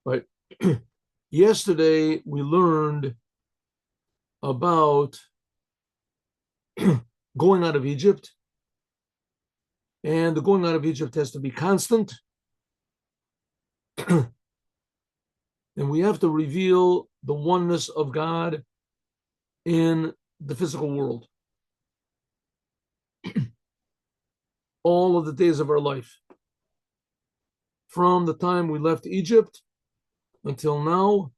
Right. Yesterday we learned about going out of Egypt, and the going out of Egypt has to be constant, and we have to reveal the oneness of God in the physical world all of the days of our life. From the time we left Egypt until now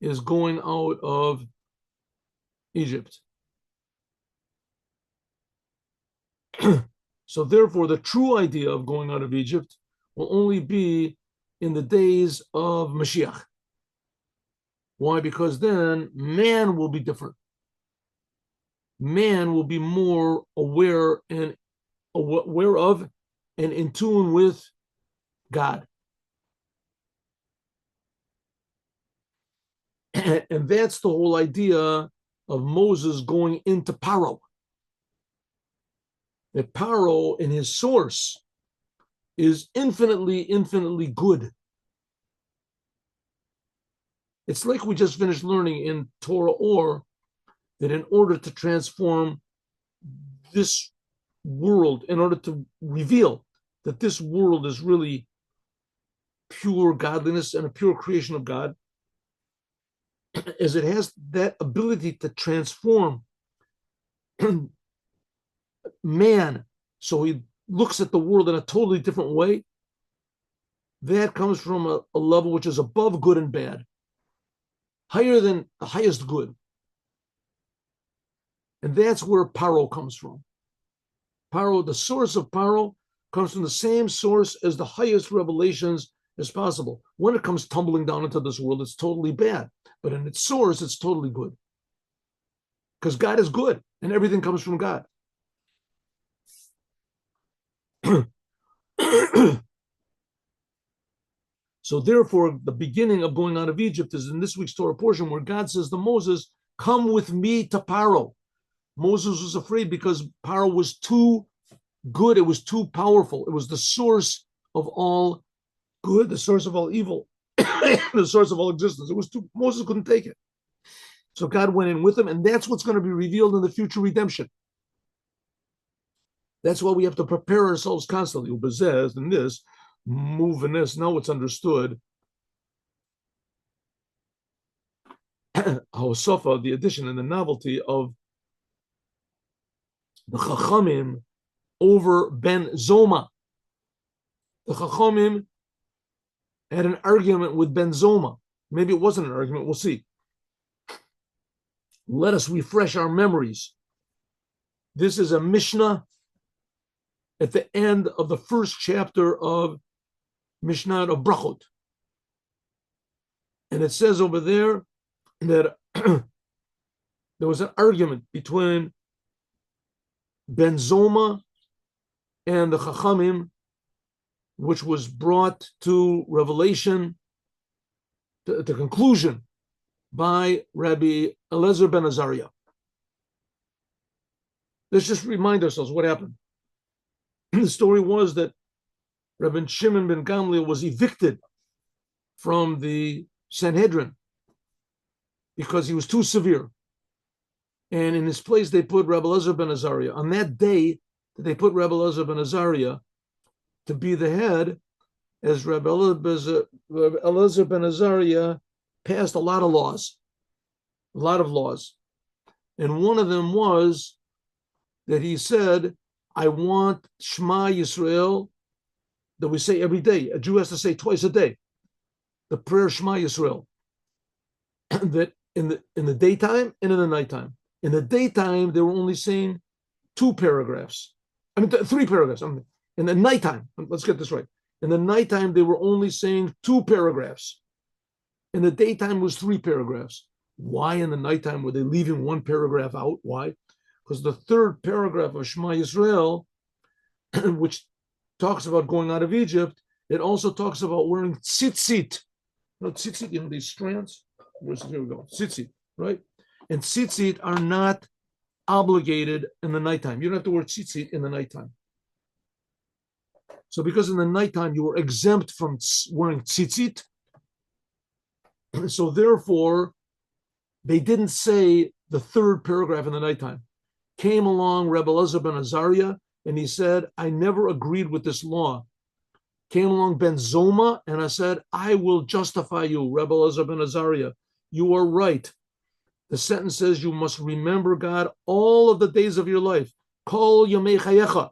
is going out of Egypt. So therefore, the true idea of going out of Egypt will only be in the days of Moshiach. Why? Because then man will be different. Man will be more aware of and in tune with God. And that's the whole idea of Moses going into Paro. That Paro in his source is infinitely good. It's like we just finished learning in Torah Or that in order to transform this world, in order to reveal that this world is really pure godliness and a pure creation of God, as it has that ability to transform man, so he looks at the world in a totally different way, that comes from a level which is above good and bad, higher than the highest good. And that's where Paro comes from. Paro, the source of Paro, comes from the same source as the highest revelations as possible. When it comes tumbling down into this world, it's totally bad. But in its source, it's totally good. Because God is good, and everything comes from God. So therefore, the beginning of going out of Egypt is in this week's Torah portion where God says to Moses, come with me to Paro. Moses was afraid because Paro was too good. It was too powerful. It was the source of all good, the source of all evil, the source of all existence. It was too, Moses couldn't take it. So God went in with him, and that's what's going to be revealed in the future redemption. That's why we have to prepare ourselves constantly. Ubezez and this, move in this. Now it's understood. Haosafa, the addition and the novelty of the Chachamim over Ben Zoma. The Chachamim had an argument with Ben Zoma. Maybe it wasn't an argument. We'll see. Let us refresh our memories. This is a Mishnah at the end of the first chapter of Mishnah of Brachot. And it says over there that there was an argument between Ben Zoma and the Chachamim, which was brought to revelation, to conclusion, by Rabbi Eliezer ben Azariah. Let's just remind ourselves what happened. The story was that Rabbi Shimon ben Gamliel was evicted from the Sanhedrin because he was too severe. And in his place, they put Rabbi Eliezer ben Azariah. On that day that they put Rabbi Eliezer ben Azariah to be the head, as Rabbi Eliezer ben Azariah passed a lot of laws. And one of them was that he said, I want Shema Yisrael, that we say every day. A Jew has to say twice a day, the prayer Shema Yisrael, that in the daytime and in the nighttime. In the daytime, they were only saying 2 paragraphs. 3 paragraphs. In the nighttime, let's get this right. In the nighttime, they were only saying 2 paragraphs. In the daytime was 3 paragraphs. Why in the nighttime were they leaving 1 paragraph out? Why? Because the 3rd paragraph of Shema Yisrael, which talks about going out of Egypt, it also talks about wearing tzitzit. Tzitzit, these strands. Here we go. Tzitzit, right? And tzitzit are not obligated in the nighttime. You don't have to wear tzitzit in the nighttime. So because in the nighttime you were exempt from wearing tzitzit, So therefore, they didn't say the third paragraph in the nighttime. Came along Rebbe Elazar ben Azariah, and he said, I never agreed with this law. Came along Ben Zoma, and I said, I will justify you, Rebbe Elazar ben Azariah. You are right. The sentence says you must remember God all of the days of your life. Kol yamei chayecha.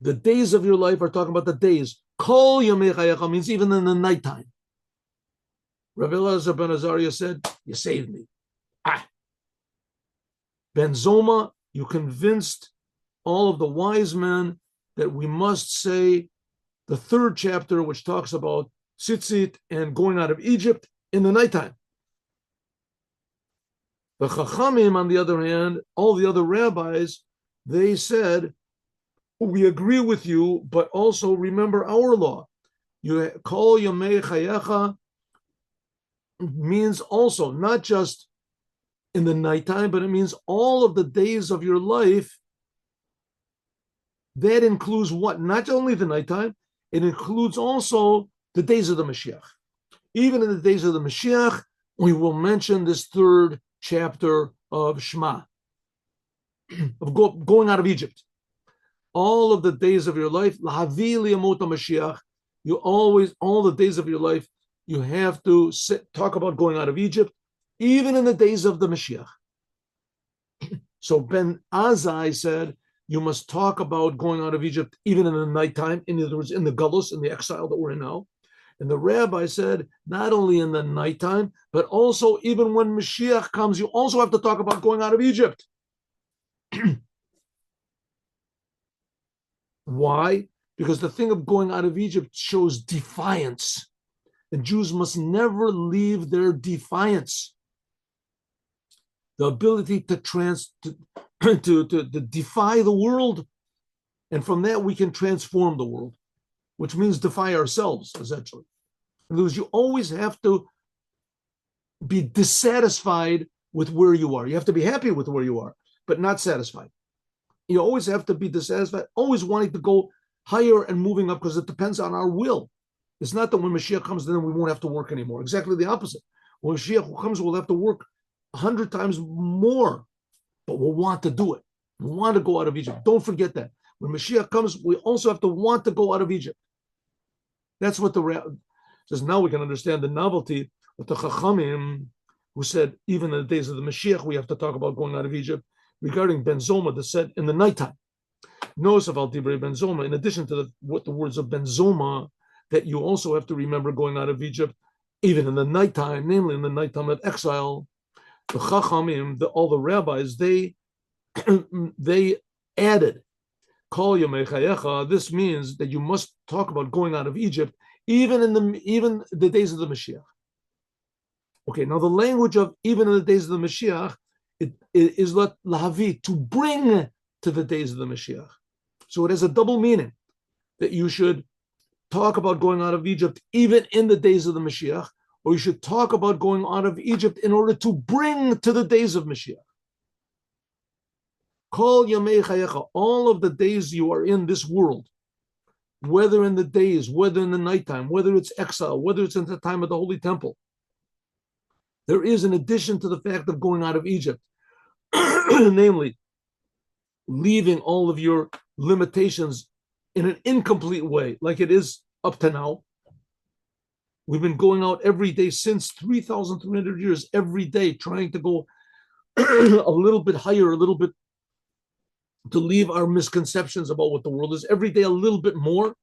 The days of your life are talking about the days. Kol yamei chayecha means even in the nighttime. Rebbe Elazar ben Azariah said, you saved me. Ben Zoma, you convinced all of the wise men that we must say the third chapter, which talks about tzitzit and going out of Egypt in the nighttime. The Chachamim, on the other hand, all the other rabbis, they said, we agree with you, but also remember our law. You call Yamei Chayecha means also not just in the nighttime, but it means all of the days of your life. That includes what? Not only the nighttime, it includes also the days of the Mashiach. Even in the days of the Mashiach, we will mention this third chapter of Shema, of going out of Egypt. All of the days of your life, Lahavi liyamot Mashiach, you always, all the days of your life, you have to talk about going out of Egypt, even in the days of the Mashiach. So Ben Azai said, you must talk about going out of Egypt even in the nighttime, in other words, in the Galus, in the exile that we're in now. And the rabbi said, not only in the nighttime, but also even when Mashiach comes, you also have to talk about going out of Egypt. Why? Because the thing of going out of Egypt shows defiance. And Jews must never leave their defiance. The ability to defy the world. And from that, we can transform the world, which means defy ourselves, essentially. In other words, you always have to be dissatisfied with where you are. You have to be happy with where you are, but not satisfied. You always have to be dissatisfied, always wanting to go higher and moving up, because it depends on our will. It's not that when Mashiach comes, then we won't have to work anymore. Exactly the opposite. When Mashiach comes, we'll have to work 100 times more, but we'll want to do it. We want to go out of Egypt. Don't forget that. When Mashiach comes, we also have to want to go out of Egypt. That's what the says. Now we can understand the novelty of the Chachamim, who said, even in the days of the Mashiach, we have to talk about going out of Egypt, regarding Ben Zoma that said in the nighttime. Notice of Al-Dibrei Ben Zoma, in addition to the words of Ben Zoma, that you also have to remember going out of Egypt, even in the nighttime, namely in the nighttime of exile. The Chachamim, all the rabbis, they added, Kol Yamei Chayecha. This means that you must talk about going out of Egypt, even in the days of the Mashiach. Okay, now the language of even in the days of the Mashiach, it is lahavi, to bring to the days of the Mashiach. So it has a double meaning, that you should talk about going out of Egypt even in the days of the Mashiach, or you should talk about going out of Egypt in order to bring to the days of Mashiach. Kol Yamei Chayecha, all of the days you are in this world, whether in the days, whether in the nighttime, whether it's exile, whether it's in the time of the Holy Temple, there is an addition to the fact of going out of Egypt, namely, leaving all of your limitations in an incomplete way, like it is up to now. We've been going out every day since 3,300 years, every day, trying to go a little bit higher, a little bit, to leave our misconceptions about what the world is, every day a little bit more.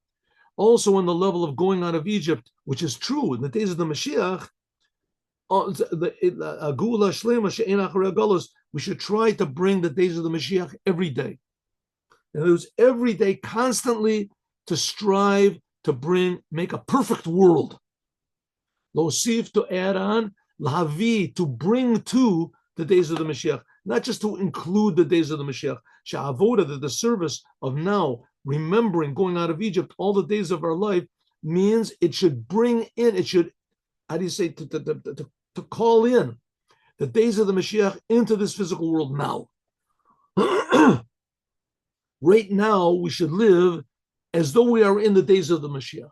Also in the level of going out of Egypt, which is true in the days of the Mashiach, we should try to bring the days of the Mashiach every day. In other words, every day, constantly to strive to make a perfect world. Losif, to add on, lahavi, to bring to the days of the Mashiach, not just to include the days of the Mashiach. Sha'avoda, that the service of now, remembering going out of Egypt, all the days of our life, means it should bring in, it should, how do you say, to call in the days of the Mashiach into this physical world now. Right now, we should live as though we are in the days of the Mashiach.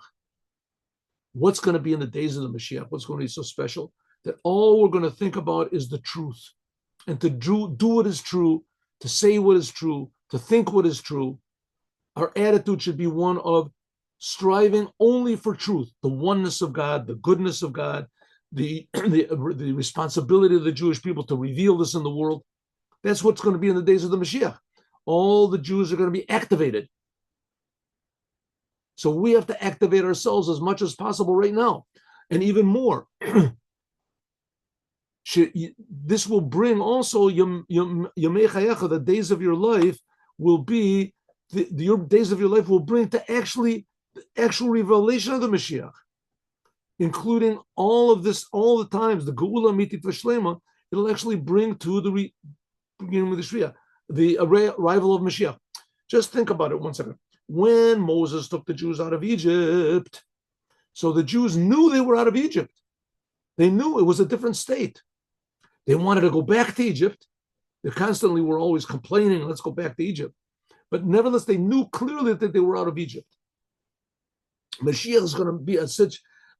what's going to be in the days of the Mashiach, what's going to be so special, that all we're going to think about is the truth, and to do what is true, to say what is true, to think what is true. Our attitude should be one of striving only for truth, the oneness of God, the goodness of God, the responsibility of the Jewish people to reveal this in the world. That's what's going to be in the days of the Mashiach. All the Jews are going to be activated. So we have to activate ourselves as much as possible right now, and even more. This will bring also Yomei Chayecha, the days of your life will be, your days of your life will bring to actual revelation of the Mashiach, including all of this, all the times, the Geula Mitit V'Shlema, it'll actually bring to the arrival of Mashiach. Just think about it 1 second. When Moses took the Jews out of Egypt, so the Jews knew they were out of Egypt. They knew it was a different state. They wanted to go back to Egypt. They constantly were always complaining, let's go back to Egypt. But nevertheless, they knew clearly that they were out of Egypt. Mashiach is going to be a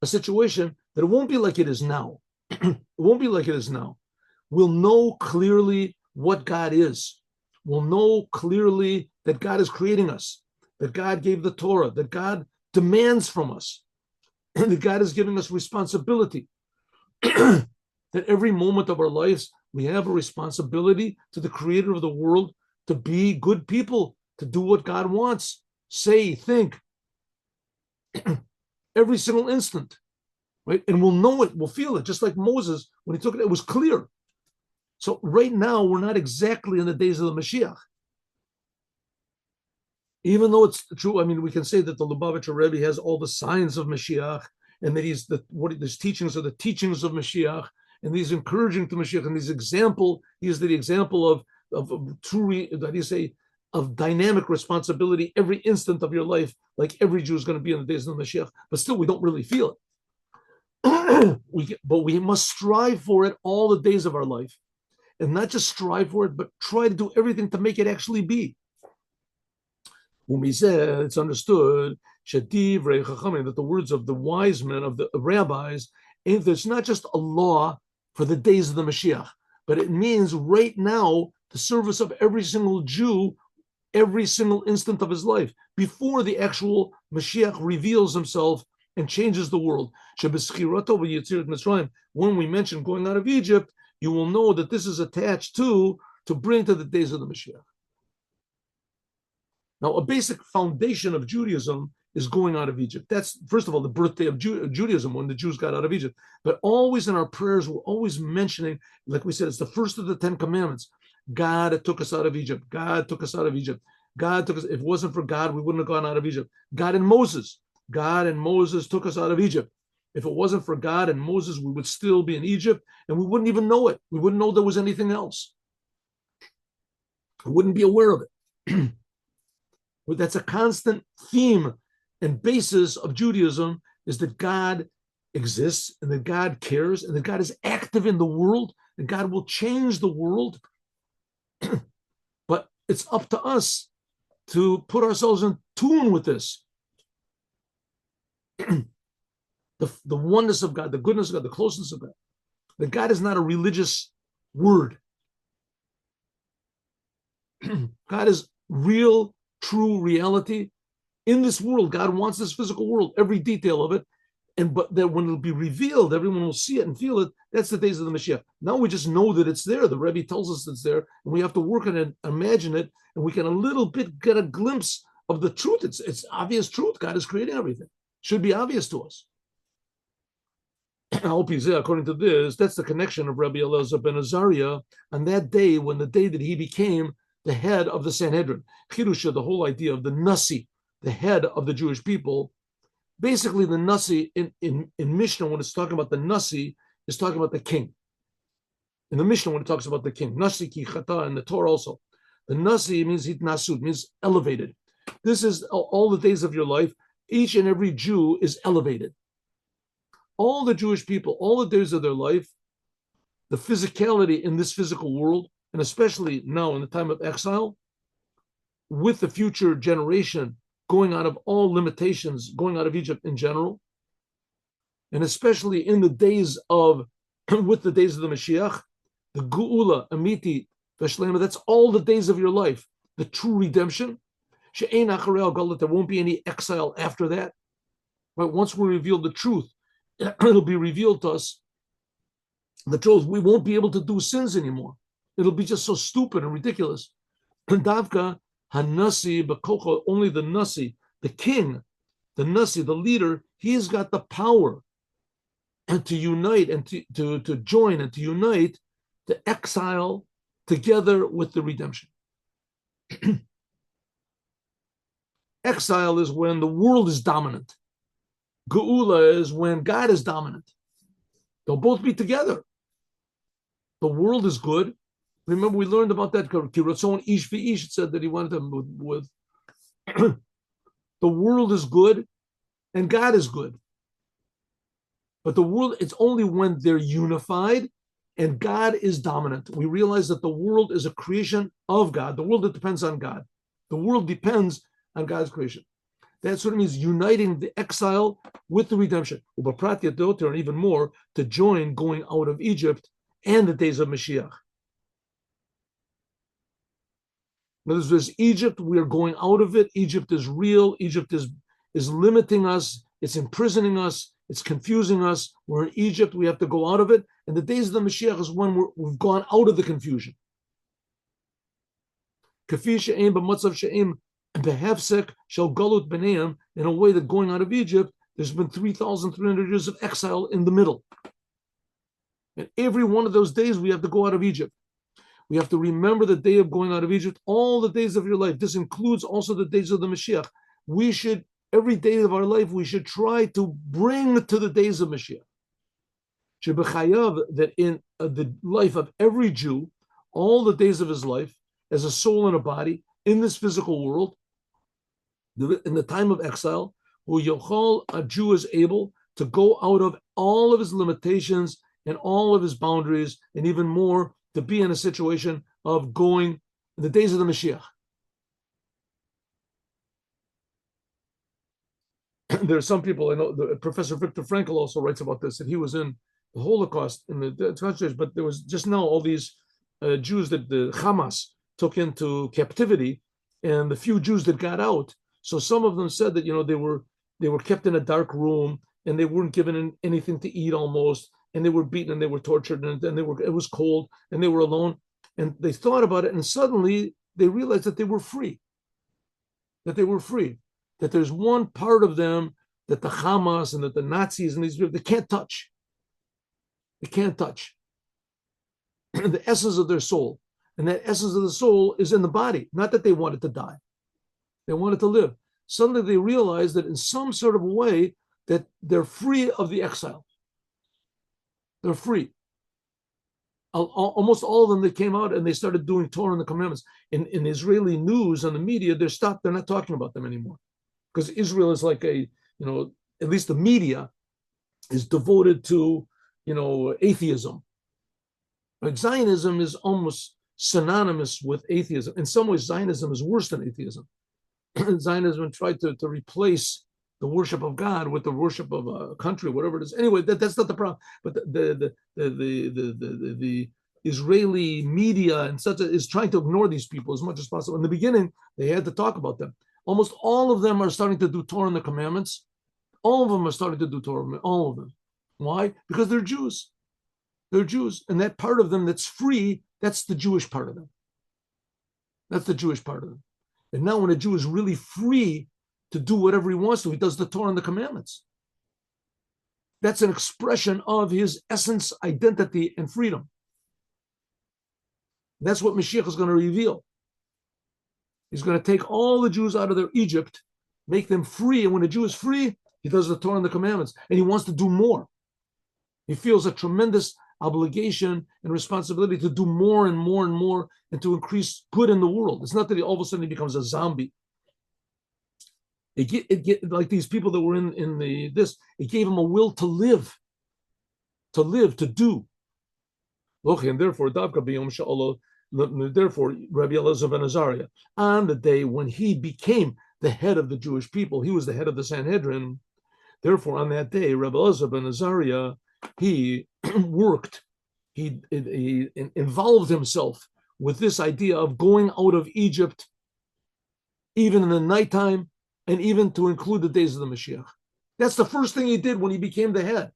situation that it won't be like it is now. It won't be like it is now. We'll know clearly what God is. We'll know clearly that God is creating us, that God gave the Torah, that God demands from us, and that God is giving us responsibility. That every moment of our lives, we have a responsibility to the creator of the world to be good people, to do what God wants, say, think, every single instant, right? And we'll know it, we'll feel it, just like Moses, when he took it, it was clear. So right now, we're not exactly in the days of the Mashiach. Even though it's true, I mean, we can say that the Lubavitcher Rebbe has all the signs of Mashiach, and that his teachings are the teachings of Mashiach, and he's encouraging to Mashiach, and he is the example of true, of dynamic responsibility every instant of your life, like every Jew is going to be in the days of the Mashiach, but still we don't really feel it. But we must strive for it all the days of our life, and not just strive for it, but try to do everything to make it actually be. When we say it's understood that the words of the wise men, of the rabbis, it's not just a law for the days of the Mashiach, but it means right now the service of every single Jew, every single instant of his life, before the actual Mashiach reveals himself and changes the world. When we mention going out of Egypt, you will know that this is attached to bring to the days of the Mashiach. Now, a basic foundation of Judaism is going out of Egypt. That's, first of all, the birthday of Judaism, when the Jews got out of Egypt. But always in our prayers, we're always mentioning, like we said, it's the first of the 10 commandments. God took us out of Egypt. God took us out of Egypt. God took us. If it wasn't for God, we wouldn't have gone out of Egypt. God and Moses took us out of Egypt. If it wasn't for God and Moses, we would still be in Egypt, and we wouldn't even know it. We wouldn't know there was anything else. We wouldn't be aware of it. But that's a constant theme and basis of Judaism, is that God exists, and that God cares, and that God is active in the world, and God will change the world. But it's up to us to put ourselves in tune with this. The oneness of God, the goodness of God, the closeness of God. That God is not a religious word. God is real, true reality in this world. God wants this physical world, every detail of it, but that when it'll be revealed, everyone will see it and feel it. That's the days of the Mashiach. Now we just know that it's there. The Rebbe tells us it's there, and we have to work on it, imagine it, and we can a little bit get a glimpse of the truth. It's obvious truth. God is creating everything. Should be obvious to us. According to this, that's the connection of Rabbi Elazar ben Azariah on that day, the day that he became the head of the Sanhedrin. Chirusha, the whole idea of the Nasi, the head of the Jewish people. Basically, the Nasi in Mishnah, when it's talking about the Nasi, is talking about the king. In the Mishnah, when it talks about the king, Nasi ki chata, in the Torah also, the Nasi means hitnasud, means elevated. This is all the days of your life. Each and every Jew is elevated. All the Jewish people, all the days of their life, the physicality in this physical world, and especially now in the time of exile, with the future generation going out of all limitations, going out of Egypt in general, and especially in the days of, with the days of the Mashiach, the Geula, Amiti, Veshlema, that's all the days of your life, the true redemption. She'ein acharei al-galut, there won't be any exile after that. Right? Once we reveal the truth, it'll be revealed to us the truth. We won't be able to do sins anymore. It'll be just so stupid and ridiculous. Davka Hanasi Bakocha, only the Nasi, the king, the Nasi, the leader, he's got the power and to unite and to join and to unite the exile together with the redemption. Exile is when the world is dominant. Geula is when God is dominant. They'll both be together. The world is good. Remember, we learned about that. Kiratzon ish v'ish said that he wanted to with the world is good and God is good. But the world, it's only when they're unified and God is dominant. We realize that the world is a creation of God. The world that depends on God. The world depends on God's creation. That's what it means, uniting the exile with the redemption. And even more, to join going out of Egypt and the days of Mashiach. In other words, Egypt, we are going out of it. Egypt is real. Egypt is limiting us. It's imprisoning us. It's confusing us. We're in Egypt. We have to go out of it. And the days of the Mashiach is when we've gone out of the confusion. Behefsek shall galut b'neim, in a way that going out of Egypt, there's been 3,300 years of exile in the middle. And every one of those days we have to go out of Egypt. We have to remember the day of going out of Egypt, all the days of your life. This includes also the days of the Mashiach. We should, every day of our life, we should try to bring to the days of Mashiach. That in the life of every Jew, all the days of his life, as a soul and a body, in this physical world, in the time of exile, a Jew is able to go out of all of his limitations and all of his boundaries, and even more, to be in a situation of going in the days of the Mashiach. There are some people, I know, Professor Viktor Frankl also writes about this, that he was in the Holocaust in the countries, but there was just now all these Jews that the Hamas took into captivity, and the few Jews that got out. So some of them said that, you know, they were kept in a dark room and they weren't given anything to eat almost, and they were beaten and they were tortured, and it was cold and they were alone, and they thought about it, and suddenly they realized that they were free. That there's one part of them that the Hamas and that the Nazis and these people, they can't touch. They can't touch the essence of their soul. And that essence of the soul is in the body. Not that they wanted to die. They wanted to live. Suddenly they realized that in some sort of way that they're free of the exile. They're free. Almost all of them, they came out and they started doing Torah and the commandments. In Israeli news and the media, they're stopped. They're not talking about them anymore. Because Israel is like at least the media is devoted to, atheism. Like Zionism is almost synonymous with atheism. In some ways, Zionism is worse than atheism. Zionism tried to replace the worship of God with the worship of a country, whatever it is. Anyway, that's not the problem. But the Israeli media and such is trying to ignore these people as much as possible. In the beginning, they had to talk about them. Almost all of them are starting to do Torah and the commandments. All of them are starting to do Torah. All of them. Why? Because they're Jews. They're Jews. And that part of them that's free, that's the Jewish part of them. That's the Jewish part of them. And now when a Jew is really free to do whatever he wants to, he does the Torah and the commandments. That's an expression of his essence, identity, and freedom. That's what Mashiach is going to reveal. He's going to take all the Jews out of their Egypt, make them free. And when a Jew is free, he does the Torah and the commandments. And he wants to do more. He feels a tremendous obligation and responsibility to do more and more and more and to increase good in the world. It's not that all of a sudden he becomes a zombie. It like these people that were in this, it gave him a will to live, to do. And therefore, therefore, Rabbi Elazar ben Azariah, on the day when he became the head of the Jewish people, he was the head of the Sanhedrin. Therefore, on that day, Rebbe Elazar ben Azariah, he worked, he involved himself with this idea of going out of Egypt, even in the nighttime, and even to include the days of the Mashiach. That's the first thing he did when he became the head.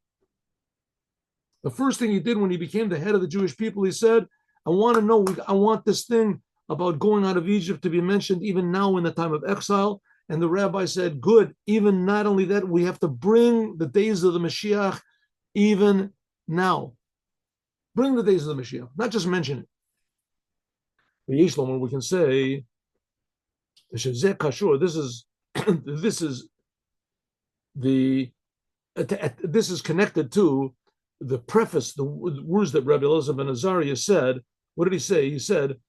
The first thing he did when he became the head of the Jewish people, he said, I want this thing about going out of Egypt to be mentioned even now in the time of exile. And the rabbi said, good, even not only that, we have to bring the days of the Mashiach even now. Bring the days of the Mashiach, not just mention it. We can say, this is this is connected to the preface, the words that Rabbi Elazar ben Azariah said. What did he say? He said,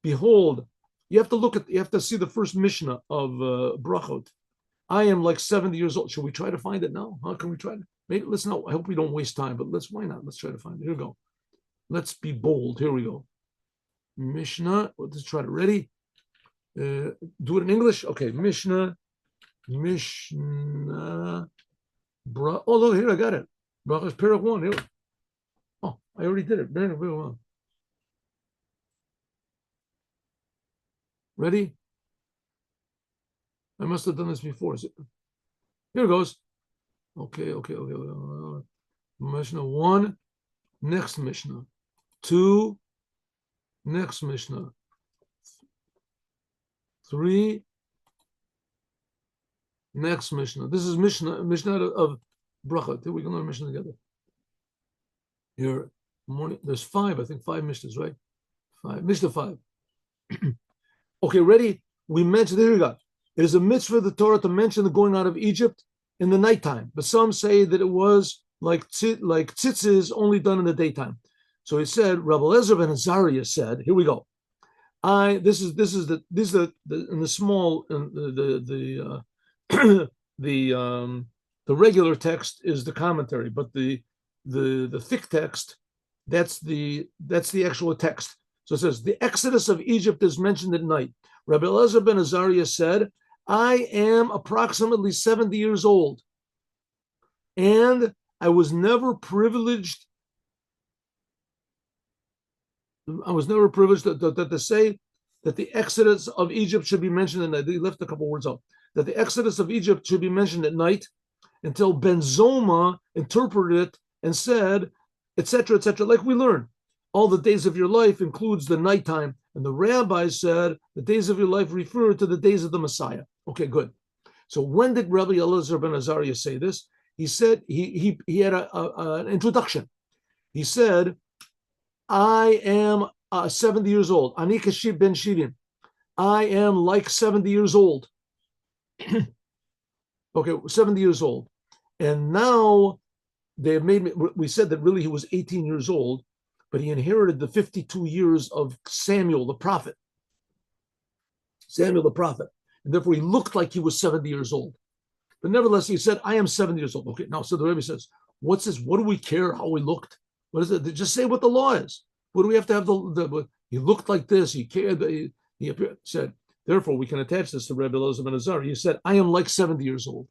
behold, you have to see the first Mishnah of Brachot. I am like 70 years old. Should we try to find it now? How can we try to? Maybe let's know. I hope we don't waste time, but why not? Let's try to find it. Here we go. Let's be bold. Here we go. Mishnah. Let's try to ready. Do it in English. Okay. Mishnah. Oh, look here. I got it. Brachos Perek 1. Here. Oh, I already did it. Ready? I must have done this before. Here it goes. Okay. Mishnah 1, next Mishnah. 2, next Mishnah. 3, next Mishnah. This is Mishnah of Brachot. Here we can learn Mishnah together. Here, morning. There's 5, I think 5 Mishnahs, right? 5. Mishnah 5. Okay, ready? We mentioned, there you go. It is a mitzvah of the Torah to mention the going out of Egypt in the nighttime, but some say that it was like tzitzis only done in the daytime. So he said, Rebbe Elazar ben Azariah said, here we go. This is the in the small the regular text is the commentary, but the thick text, that's the actual text. So it says, the exodus of Egypt is mentioned at night. Rabbi Elazar ben Azariah said, I am approximately 70 years old, and I was never privileged to say that the exodus of Egypt should be mentioned at night. They left a couple words out. That the exodus of Egypt should be mentioned at night until Ben Zoma interpreted it and said, etc., like we learn. All the days of your life includes the nighttime. And the rabbi said the days of your life refer to the days of the Messiah. Okay, good. So when did Rabbi Elazar ben Azariah say this? He said, he had an introduction. He said, I am 70 years old. Ani kashib ben shirin. I am like 70 years old. Okay, 70 years old. And now they have made me, we said that really he was 18 years old, but he inherited the 52 years of Samuel the prophet. And therefore he looked like he was 70 years old. But nevertheless, he said, I am 70 years old. Okay, now, so the Rebbe says, what's this? What do we care how we looked? What is it? Just say what the law is. What do we have to have he looked like this, he cared, he appeared, said, therefore we can attach this to Rebbe Elazar ben Azariah. He said, I am like 70 years old.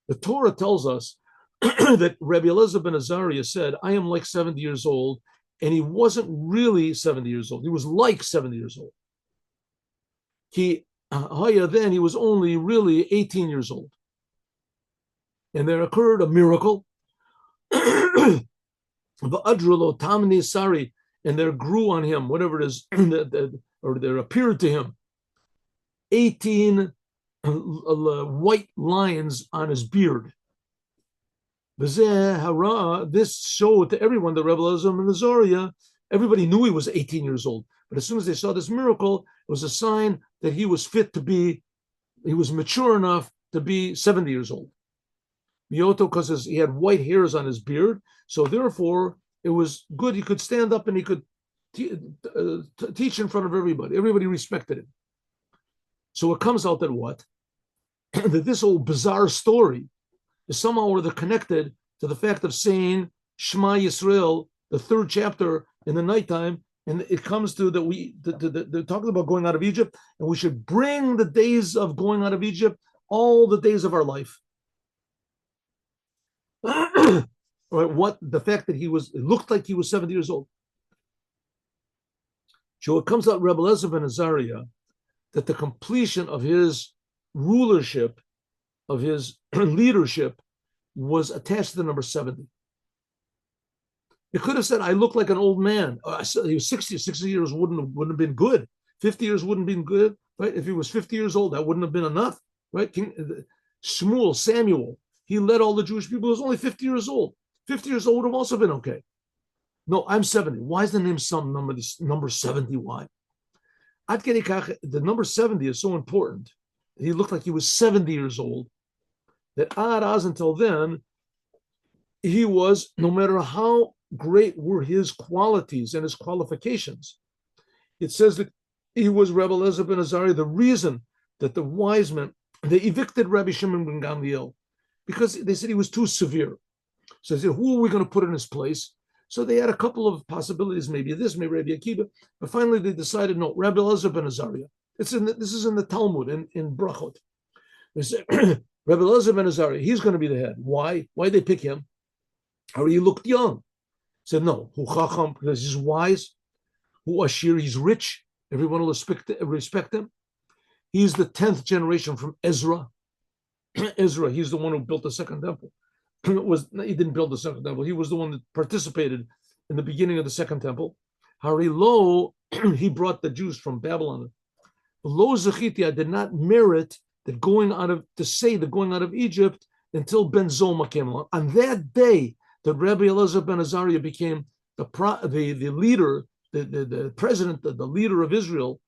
The Torah tells us that Rebbe Elazar ben Azariah said, I am like 70 years old, and he wasn't really 70 years old. He was like 70 years old. Then he was only really 18 years old. And there occurred a miracle. And there grew on him, whatever it is, or there appeared to him 18 white lines on his beard. This showed to everyone that Rebbe Elazar ben Azariah, everybody knew he was 18 years old. But as soon as they saw this miracle, it was a sign that he was he was mature enough to be 70 years old. Because he had white hairs on his beard, so therefore it was good. He could stand up and he could teach in front of everybody. Everybody respected him. So it comes out that what? That this whole bizarre story is somehow or other connected to the fact of saying Shema Yisrael, the 3rd chapter in the nighttime, and it comes to that they're talking about going out of Egypt, and we should bring the days of going out of Egypt, all the days of our life. Right, what the fact that it looked like he was 70 years old. So it comes out Rebbe Eliezer ben Azariah that the completion of his rulership, of his leadership, was attached to the number 70. It could have said, I look like an old man. He was 60. 60 years wouldn't have been good. 50 years wouldn't have been good, right? If he was 50 years old, that wouldn't have been enough, right? Shmuel, Samuel, he led all the Jewish people. He was only 50 years old. 50 years old would have also been okay. No, I'm 70. Why is the name number 70? Why? The number 70 is so important. He looked like he was 70 years old. That Araz until then, he was, no matter how great were his qualities and his qualifications, it says that he was Rebbe Eliezer ben Azariah, the reason that the wise men, they evicted Rabbi Shimon ben Gamliel because they said he was too severe. So they said, who are we going to put in his place? So they had a couple of possibilities, maybe this, maybe Rabbi Akiva, but finally they decided, no, Rebbe Eliezer ben Azariah. This is in the Talmud, in Brachot. They said, Rebbe Eliezer ben Azariah, he's going to be the head. Why? Why they pick him? How he looked young. Said no, who chacham, because he's wise. Who ashir, he's rich. Everyone will respect him. He's the 10th generation from Ezra. Ezra, he's the one who built the second temple. He didn't build the second temple. He was the one that participated in the beginning of the second temple. Hari Lo, he brought the Jews from Babylon. Lo Zechiti, I did not merit the going out of Egypt until Ben Zoma came along. On that day, that Rabbi Eliezer ben Azariah became the leader, the president, the leader of Israel,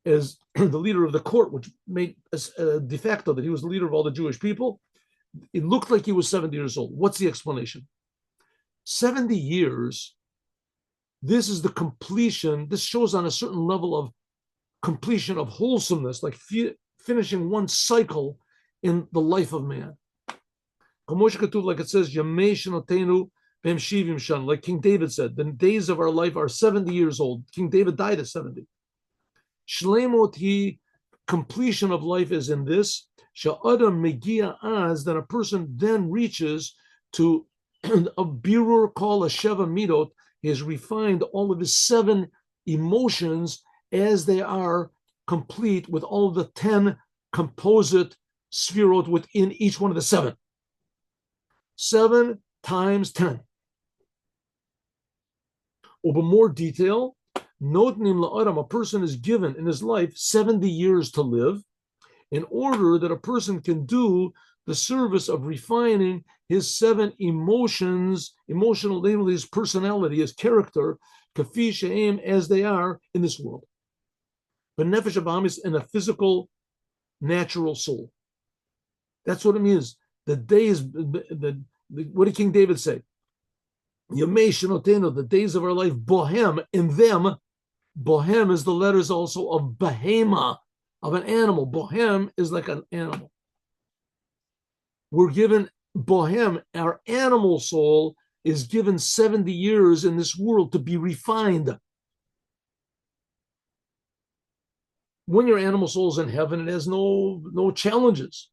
as the leader of the court, which made de facto that he was the leader of all the Jewish people. It looked like he was 70 years old. What's the explanation? 70 years, this is the completion. This shows on a certain level of completion of wholesomeness, like finishing one cycle in the life of man. Like it says, like King David said, the days of our life are 70 years old. King David died at 70. Shleimot, completion of life is in this. Sha'adam megia az, that a person then reaches to a birur called a sheva midot. He has refined all of his 7 emotions as they are complete with all of the 10 composite sphirot within each one of the 7. 7 times 10. Over more detail, notnim la'adam, a person is given in his life 70 years to live in order that a person can do the service of refining his 7 emotions, emotional, namely his personality, his character, kafi she'em, as they are in this world. But nefesh abam is in a physical, natural soul. That's what it means. The days, what did King David say? Yamei shenotenu, the days of our life, bohem, in them. Bohem is the letters also of behema, of an animal. Bohem is like an animal. We're given bohem, our animal soul is given 70 years in this world to be refined. When your animal soul is in heaven, it has no challenges,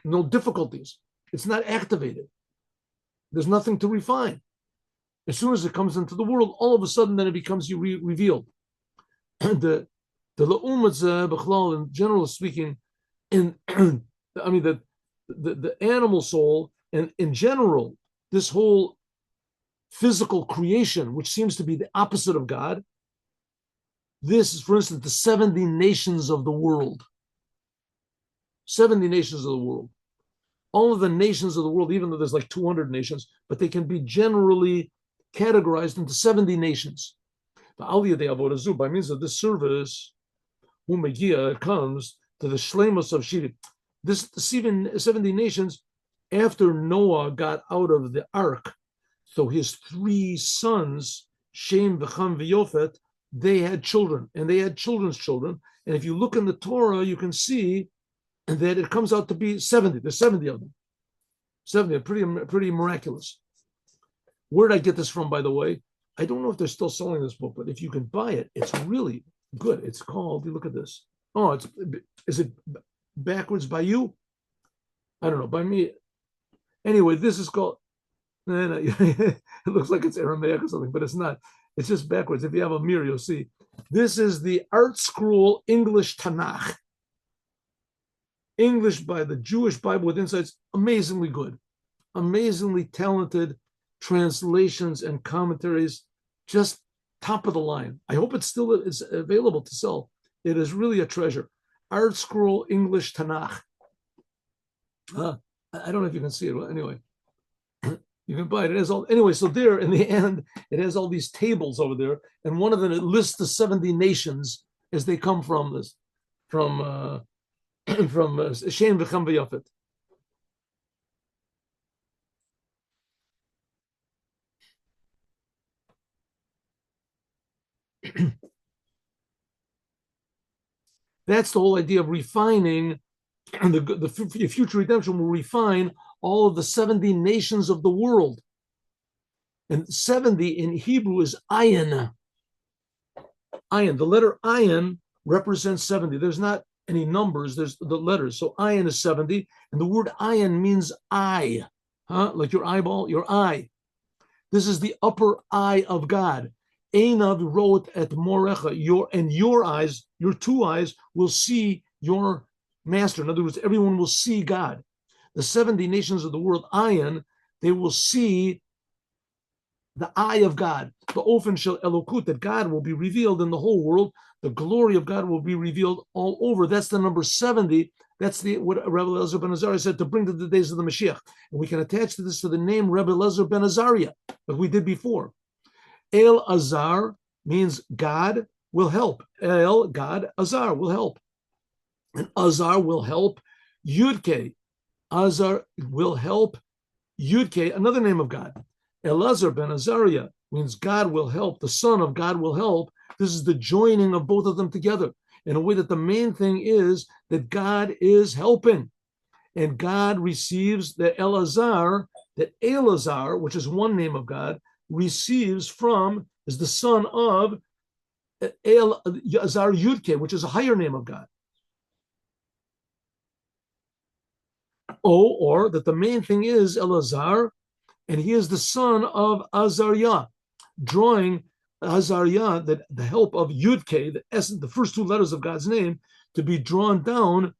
no difficulties. It's not activated. There's nothing to refine. As soon as it comes into the world, all of a sudden, then it becomes revealed. The la'umat, in general speaking, the animal soul, and in general, this whole physical creation, which seems to be the opposite of God. This is, for instance, the 70 nations of the world. 70 nations of the world. All of the nations of the world, even though there's like 200 nations, but they can be generally categorized into 70 nations. By means of this service, it comes to the shleimus of Shiri. This 70 nations, after Noah got out of the ark, so his 3 sons, Shem, V'cham, V'yofet, they had children, and they had children's children. And if you look in the Torah, you can see that it comes out to be 70. There's 70 of them. 70, pretty miraculous. Where did I get this from, by the way? I don't know if they're still selling this book, but if you can buy it, it's really good. It's called, you look at this. Oh, is it backwards by you? I don't know, by me. Anyway, this is called No, it looks like it's Aramaic or something, but it's not. It's just backwards. If you have a mirror, you'll see. This is the Art Scroll English Tanakh, English by the Jewish Bible with Insights. Amazingly good, amazingly talented translations and commentaries. Just top of the line. I hope it's still is available to sell. It is really a treasure. Art Scroll English Tanakh. I don't know if you can see it. Well, anyway, you can buy it. It has all anyway. So there, in the end, it has all these tables over there, and one of them it lists the 70 nations as they come from this, from from Shem v'Cham v'Yafet. That's the whole idea of refining, and the future redemption will refine all of the 70 nations of the world. And 70 in Hebrew is ayin. Ayin. The letter ayin represents 70. There's not any numbers, there's the letters. So ayin is 70, and the word ayin means eye, like your eyeball, your eye. This is the upper eye of God. Einav wrote at morecha, your eyes, your two eyes will see your master. In other words, everyone will see God. The 70 nations of the world, ayin, they will see the eye of God, the ofen shel elokut, that God will be revealed in the whole world. The glory of God will be revealed all over. That's the number 70. That's what Rebbe Elazar ben Azariah said, to bring to the days of the Mashiach. And we can attach this to the name Rebbe Elazar ben Azariah, like we did before. El Azar means God will help. El, God, Azar will help. And Azar will help Yudke. Azar will help Yudke, another name of God. Elazar ben Azariah means God will help, the son of God will help. This is the joining of both of them together in a way that the main thing is that God is helping. And God receives the Elazar, that Elazar, which is one name of God, receives from, is the son of Elazar Yudke, which is a higher name of God. Or that the main thing is Elazar, and he is the son of Azariah, drawing Azariah, that the help of Yudke, the essence, the first two letters of God's name, to be drawn down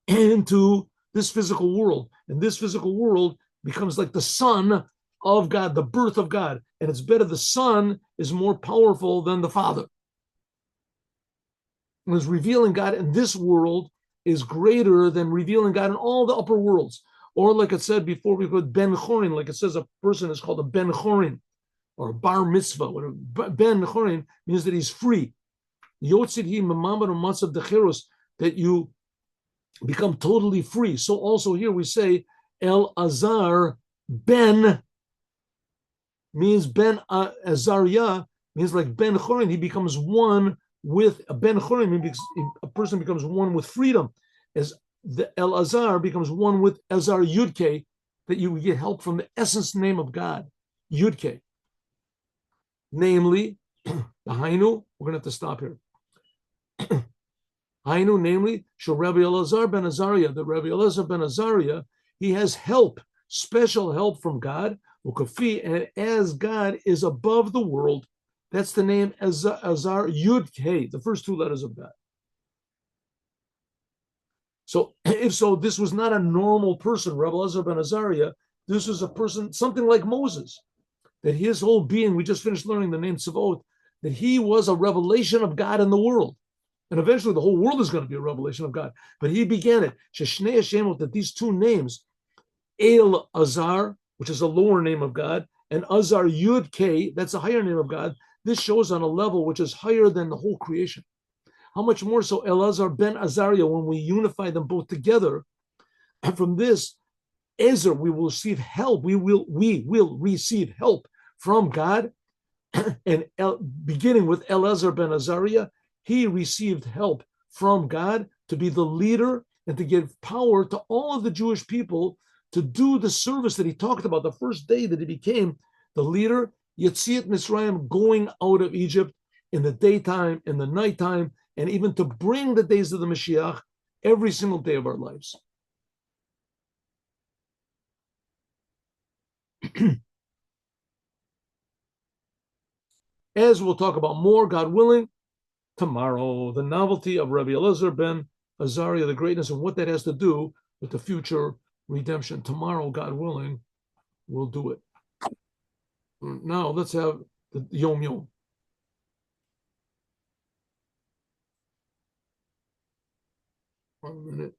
into this physical world. And this physical world becomes like the son of God, the birth of God. And it's better the son is more powerful than the father. And is revealing God in this world is greater than revealing God in all the upper worlds. Or like it said before, we put Ben Chorin, like it says a person is called a Ben Chorin or a Bar Mitzvah. Ben Chorin means that he's free. Yotzid hi mamamad u'matzav decheros, that you become totally free. So also here we say El Azar Ben means Ben Azariah means like Ben Chorin. He becomes one with a Ben Chorin. A person becomes one with freedom, as the El Azar becomes one with Azar Yudke, that you get help from the essence name of God, Yudke. Namely, the Hainu, we're going to have to stop here. Hainu, namely, Shel Rebbe Elazar ben Azariah, the Rebbe Elazar ben Azariah, he has help, special help from God, and as God is above the world, that's the name Azar Yud-Kei, the first two letters of God. So if so, this was not a normal person, Rebbe Elazar ben Azariah. This was a person, something like Moses, that his whole being, we just finished learning the name Tzavot, that he was a revelation of God in the world. And eventually the whole world is going to be a revelation of God. But he began it. Sheshnei Hashemot, that these two names, El Azar, which is a lower name of God, and Azar Yud K, that's a higher name of God. This shows on a level which is higher than the whole creation. How much more so Elazar ben Azariah, when we unify them both together, and from this, Ezer, we will receive help. We will receive help from God. And beginning with Elazar ben Azariah, he received help from God to be the leader and to give power to all of the Jewish people to do the service that he talked about the first day that he became the leader, Yetziat Mitzrayim, going out of Egypt in the daytime, in the nighttime, and even to bring the days of the Mashiach every single day of our lives. as we'll talk about more, God willing, tomorrow. The novelty of Rabbi Elazar ben Azariah, the greatness, and what that has to do with the future redemption. Tomorrow, God willing, we'll do it. Now, let's have the Yom Yom. 1 minute.